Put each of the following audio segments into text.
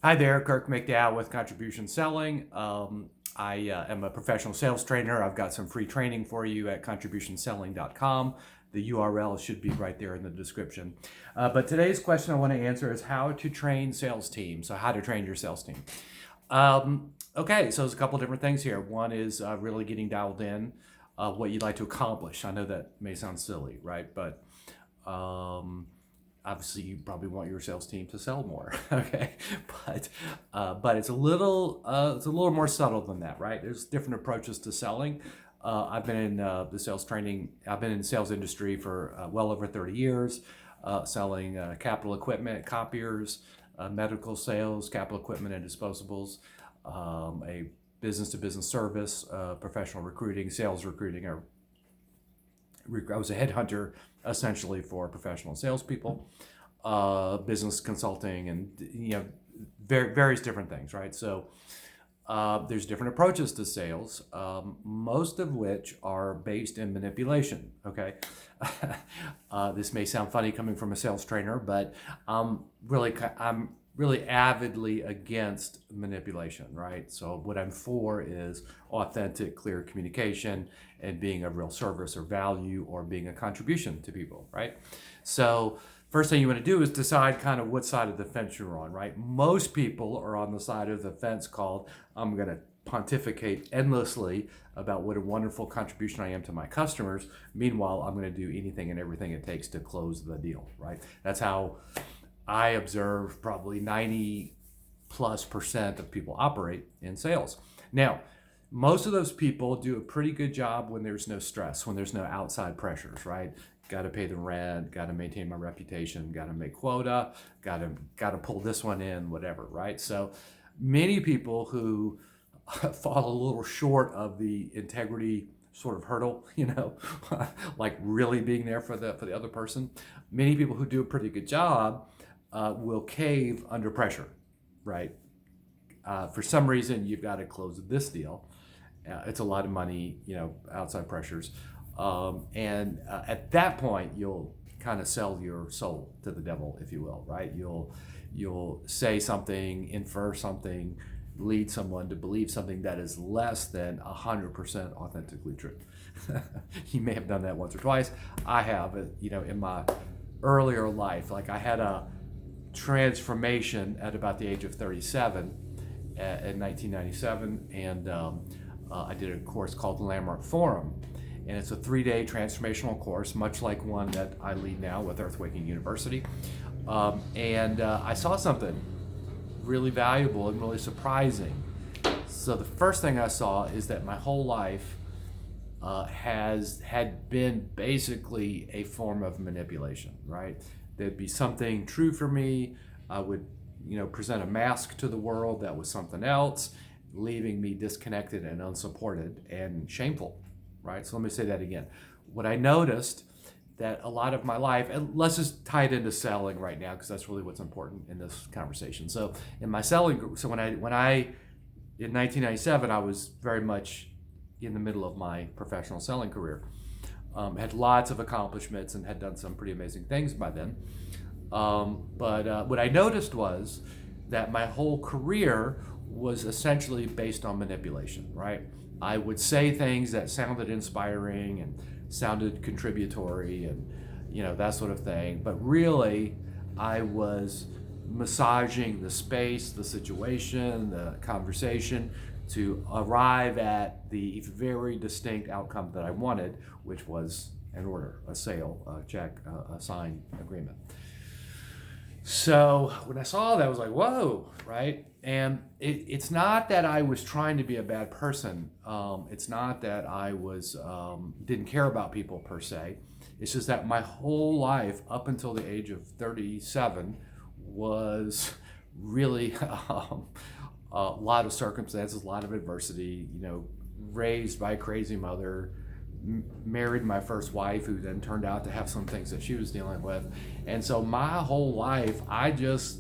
Hi there, Kirk McDowell with Contribution Selling. I am a professional sales trainer. I've got some free training for you at contributionselling.com. The URL should be right there in the description. But today's question I want to answer is how to train sales teams. So, how to train your sales team. Okay, so there's a couple different things here. One is really getting dialed in what you'd like to accomplish. I know that may sound silly, right? But um, obviously you probably want your sales team to sell more. Okay, but it's a little more subtle than that, right? There's different approaches to selling. I've been in the sales training. I've been in the sales industry for well over 30 years, selling capital equipment, copiers, medical sales, capital equipment and disposables, a business-to-business service, professional recruiting, sales recruiting. I was a headhunter essentially for professional salespeople, business consulting, and various different things, right? So there's different approaches to sales, most of which are based in manipulation. Okay, this may sound funny coming from a sales trainer, but I'm really avidly against manipulation, right? So what I'm for is authentic, clear communication and being a real service or value or being a contribution to people, right? So first thing you want to do is decide kind of what side of the fence you're on, right? Most people are on the side of the fence called, I'm going to pontificate endlessly about what a wonderful contribution I am to my customers. Meanwhile, I'm going to do anything and everything it takes to close the deal, right? That's how I observe probably 90+% of people operate in sales. Now, most of those people do a pretty good job when there's no stress, when there's no outside pressures, right? Got to pay the rent, got to maintain my reputation, got to make quota, got to pull this one in, whatever, right? So many people who fall a little short of the integrity sort of hurdle, like really being there for the other person. Many people who do a pretty good job will cave under pressure, right? For some reason, you've got to close this deal. It's a lot of money, outside pressures. And at that point, you'll kind of sell your soul to the devil, if you will, right? You'll say something, infer something, lead someone to believe something that is less than 100% authentically true. You may have done that once or twice. I have, in my earlier life. Like I had a transformation at about the age of 37 in 1997, and I did a course called the Landmark Forum, and it's a 3-day transformational course, much like one that I lead now with Earthwaking University. And I saw something really valuable and really surprising. So the first thing I saw is that my whole life had been basically a form of manipulation, right? There'd be something true for me. I would, present a mask to the world that was something else, leaving me disconnected and unsupported and shameful, right? So let me say that again. What I noticed that a lot of my life, and let's just tie it into selling right now because that's really what's important in this conversation. So in my selling, so when I in 1997, I was very much in the middle of my professional selling career. Had lots of accomplishments and had done some pretty amazing things by then. But what I noticed was that my whole career was essentially based on manipulation, right? I would say things that sounded inspiring and sounded contributory and, that sort of thing. But really, I was massaging the space, the situation, the conversation to arrive at the very distinct outcome that I wanted, which was an order, a sale, a check, a signed agreement. So when I saw that, I was like, whoa, right? And it's not that I was trying to be a bad person. It's not that I was didn't care about people per se. It's just that my whole life up until the age of 37 was really a lot of circumstances, a lot of adversity, raised by a crazy mother, married my first wife, who then turned out to have some things that she was dealing with. And so my whole life, I just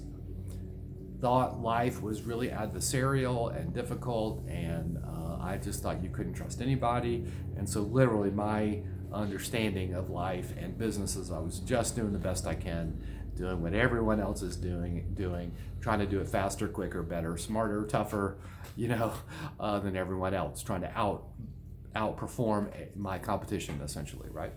thought life was really adversarial and difficult, and I just thought you couldn't trust anybody. And so literally my understanding of life and businesses, I was just doing the best I can doing what everyone else is doing, trying to do it faster, quicker, better, smarter, tougher, than everyone else, trying to outperform my competition, essentially, right?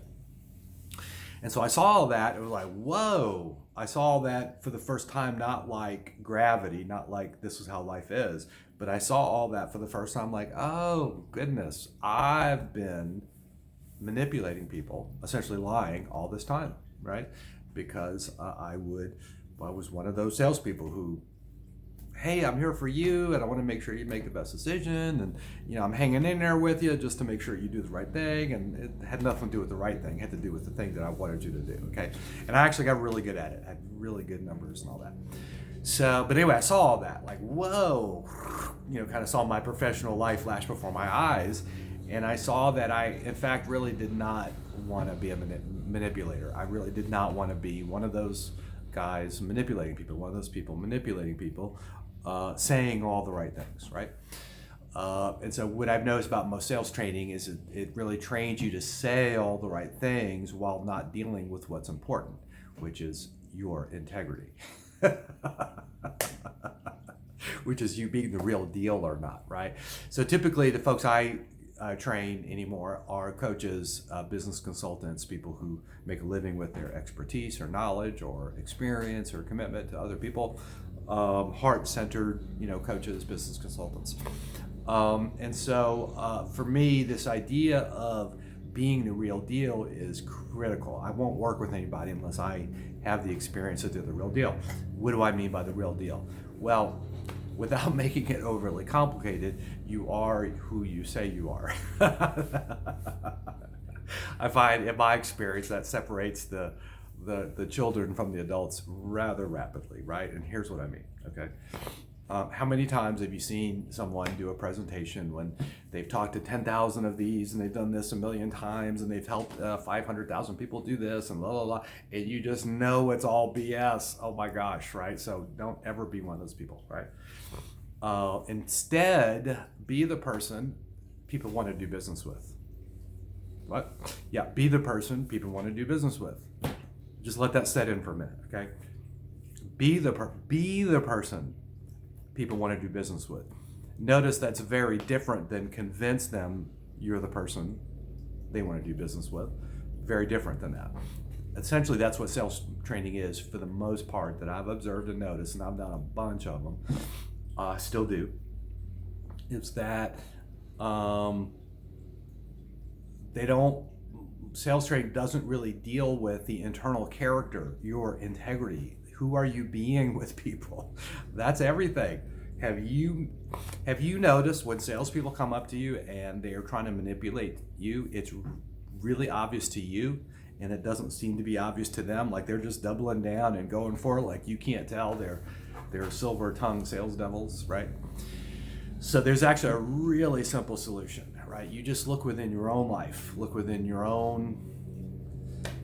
And so I saw all that. It was like, whoa! I saw all that for the first time, not like gravity, not like this is how life is, but I saw all that for the first time. Like, oh goodness, I've been manipulating people, essentially lying all this time, right? Because I was one of those salespeople who, hey, I'm here for you, and I want to make sure you make the best decision, and I'm hanging in there with you just to make sure you do the right thing. And it had nothing to do with the right thing; it had to do with the thing that I wanted you to do. Okay, and I actually got really good at it. I had really good numbers and all that. So, but anyway, I saw all that, like, whoa, kind of saw my professional life flash before my eyes, and I saw that I, in fact, really did not want to be a manipulator. I really did not want to be one of those guys manipulating people, one of those people manipulating people, saying all the right things, right? And so what I've noticed about most sales training is it really trains you to say all the right things while not dealing with what's important, which is your integrity. Which is you being the real deal or not, right? So typically the folks I train anymore are coaches, business consultants, people who make a living with their expertise or knowledge or experience or commitment to other people, heart-centered, coaches, business consultants. And so for me, this idea of being the real deal is critical. I won't work with anybody unless I have the experience that they're the real deal. What do I mean by the real deal? Well, without making it overly complicated, you are who you say you are. I find in my experience that separates the children from the adults rather rapidly, right? And here's what I mean, okay? How many times have you seen someone do a presentation when they've talked to 10,000 of these and they've done this a million times and they've helped 500,000 people do this and blah, blah, blah, and you just know it's all BS. Oh my gosh, right? So don't ever be one of those people, right? Instead, be the person people want to do business with. What? Yeah, be the person people want to do business with. Just let that set in for a minute, okay? Be the person people want to do business with. Notice that's very different than convince them you're the person they want to do business with. Very different than that. Essentially, that's what sales training is for the most part that I've observed and noticed, and I've done a bunch of them. Still do. It's that sales training doesn't really deal with the internal character, your integrity. Who are you being with people? That's everything. Have you noticed when salespeople come up to you and they are trying to manipulate you, it's really obvious to you and it doesn't seem to be obvious to them, like they're just doubling down and going for it, like you can't tell they're silver-tongued sales devils, right? So there's actually a really simple solution, right? You just look within your own life, look within your own,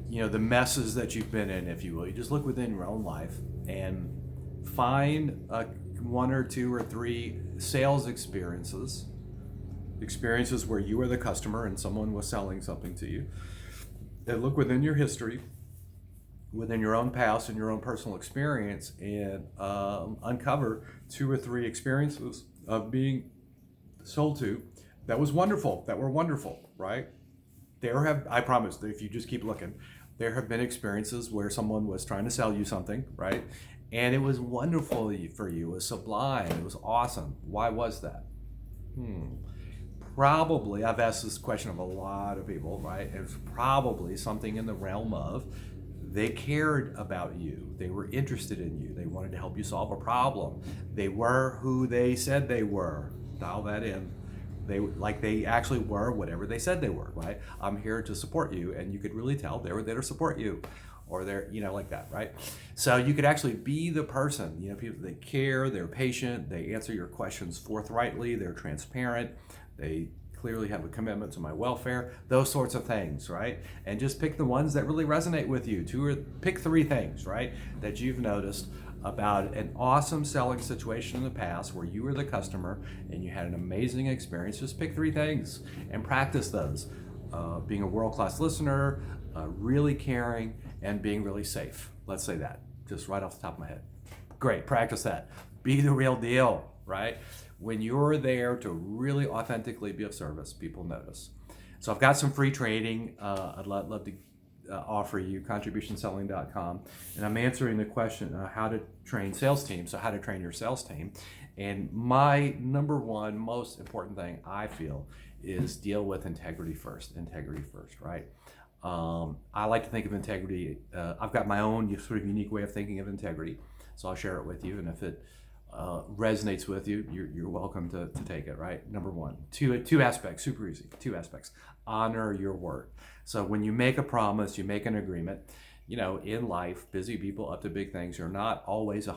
the messes that you've been in, if you will. You just look within your own life and find one or two or three sales experiences where you were the customer and someone was selling something to you. And look within your history, within your own past and your own personal experience, and uncover two or three experiences of being sold to that were wonderful, right? I promise that if you just keep looking, there have been experiences where someone was trying to sell you something, right? And it was wonderful for you, it was sublime, it was awesome. Why was that? Probably, I've asked this question of a lot of people, right? It's probably something in the realm of they cared about you. They were interested in you. They wanted to help you solve a problem. They were who they said they were. Dial that in. They actually were whatever they said they were, right? I'm here to support you, and you could really tell they were there to support you, or they're, like that, right? So you could actually be the person, people, they care, they're patient, they answer your questions forthrightly, they're transparent, they clearly have a commitment to my welfare, those sorts of things, right? And just pick the ones that really resonate with you. Pick three things, right, that you've noticed about an awesome selling situation in the past where you were the customer and you had an amazing experience. Just pick three things and practice those. Being a world-class listener, really caring, and being really safe. Let's say that. just right off the top of my head. Great, practice that. Be the real deal, right? When you're there to really authentically be of service, people notice. So I've got some free training I'd love to offer you, contributionselling.com. And I'm answering the question, how to train sales teams, so how to train your sales team. And my number one most important thing I feel is deal with integrity first, right? I like to think of integrity, I've got my own sort of unique way of thinking of integrity, so I'll share it with you. And if it resonates with you, you're welcome to take it, right? Number one, two aspects, super easy, two aspects. Honor your word. So when you make a promise, you make an agreement, in life, busy people up to big things are not always 100%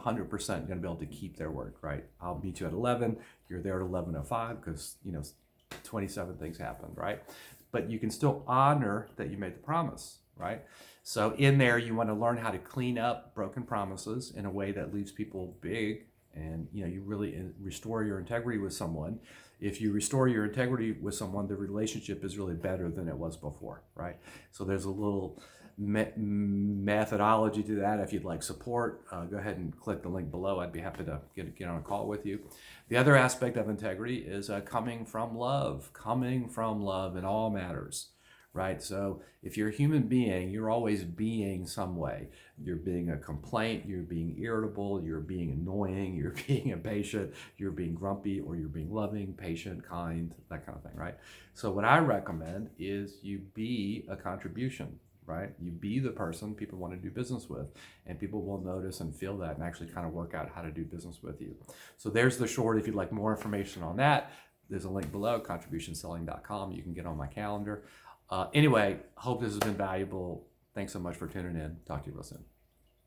going to be able to keep their word, right? I'll meet you at 11, you're there at 11:05 because, 27 things happened, right? But you can still honor that you made the promise, right? So in there, you want to learn how to clean up broken promises in a way that leaves people big, and you really restore your integrity with someone. If you restore your integrity with someone, the relationship is really better than it was before, right? So there's a little methodology to that. If you'd like support, go ahead and click the link below. I'd be happy to get on a call with you. The other aspect of integrity is coming from love in all matters, right? So if you're a human being, you're always being some way. You're being a complaint, you're being irritable, you're being annoying, you're being impatient, you're being grumpy, or you're being loving, patient, kind, that kind of thing, right? So what I recommend is you be a contribution, right? You be the person people want to do business with, and people will notice and feel that and actually kind of work out how to do business with you. So there's the short. If you'd like more information on that, there's a link below, contributionselling.com. You can get on my calendar. Anyway, hope this has been valuable. Thanks so much for tuning in. Talk to you real soon.